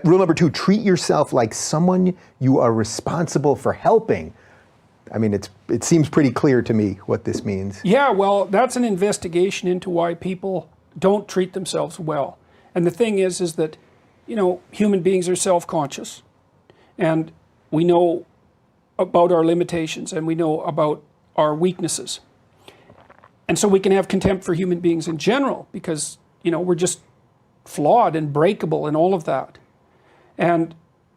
Rule number 2, treat yourself like someone you are responsible for helping. I mean, it seems pretty clear to me what this means. Yeah, well, that's an investigation into why people don't treat themselves well. And the thing is that, you know, human beings are self-conscious. And we know about our limitations and we know about our weaknesses. And so we can have contempt for human beings in general because, you know, we're just flawed and breakable and all of that.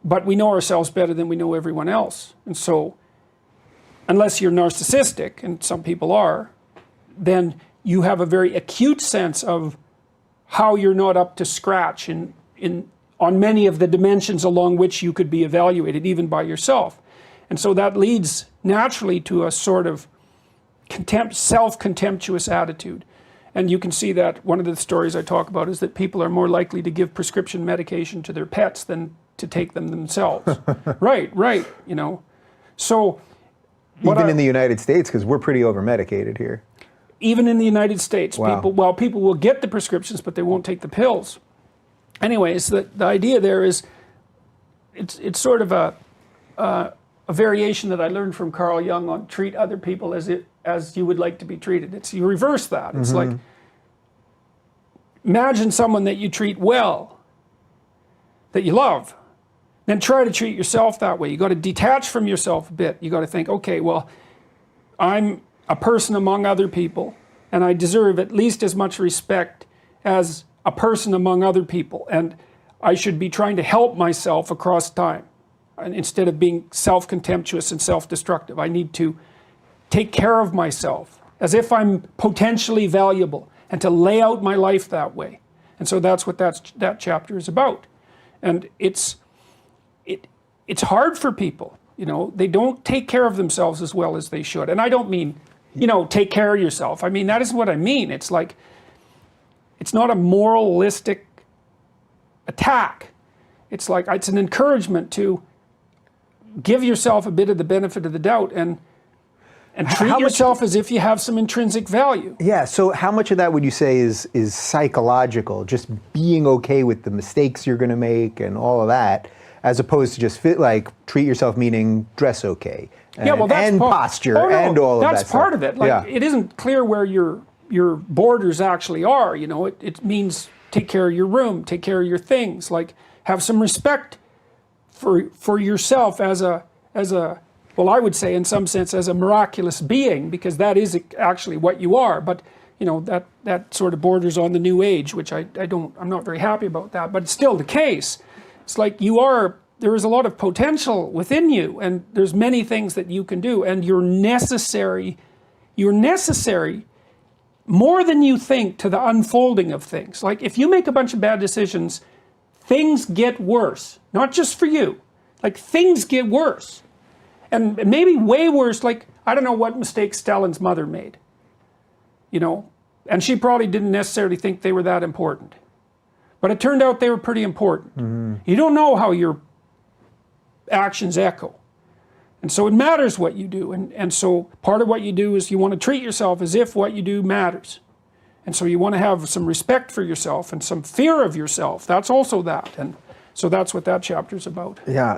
But we know ourselves better than we know everyone else. And so unless you're narcissistic, and some people are, then you have a very acute sense of how you're not up to scratch on many of the dimensions along which you could be evaluated, even by yourself. And so that leads naturally to a sort of self-contemptuous attitude. And you can see that one of the stories I talk about is that people are more likely to give prescription medication to their pets than to take them themselves. Right, you know. So even in the United States, because we're pretty over-medicated here. Even in the United States, wow. people will get the prescriptions, but they won't take the pills. Anyways, the idea there is, it's sort of a variation that I learned from Carl Jung on treat other people as you would like to be treated. It's you reverse that. It's like, imagine someone that you treat well, that you love. Then try to treat yourself that way. You got to detach from yourself a bit. You got to think, okay, well, I'm a person among other people, and I deserve at least as much respect as a person among other people, and I should be trying to help myself across time. And instead of being self-contemptuous and self-destructive, I need to take care of myself as if I'm potentially valuable, and to lay out my life that way. And so that's what that chapter is about. And it's hard for people, you know, they don't take care of themselves as well as they should. And I don't mean, you know, take care of yourself. I mean, that isn't what I mean. It's like, it's not a moralistic attack. It's like, it's an encouragement to give yourself a bit of the benefit of the doubt and treat yourself as if you have some intrinsic value. Yeah, so how much of that would you say is psychological, just being okay with the mistakes you're gonna make and all of that, as opposed to just treat yourself meaning dress okay, and posture and all of that That's part of it. Like, it isn't clear where your borders actually are, you know. It means take care of your room, take care of your things, like have some respect for yourself as a well, I would say in some sense as a miraculous being, because that is actually what you are. But you know, that sort of borders on the New Age, which I'm not very happy about that, but it's still the case. It's like there is a lot of potential within you, and there's many things that you can do, and you're necessary more than you think to the unfolding of things. Like if you make a bunch of bad decisions, things get worse, not just for you, like things get worse. And maybe way worse, like, I don't know what mistake Stalin's mother made, you know, and she probably didn't necessarily think they were that important. But it turned out they were pretty important. You don't know how your actions echo. And so it matters what you do. And so part of what you do is you want to treat yourself as if what you do matters. And so you want to have some respect for yourself and some fear of yourself. That's also that. And so that's what that chapter's about. Yeah,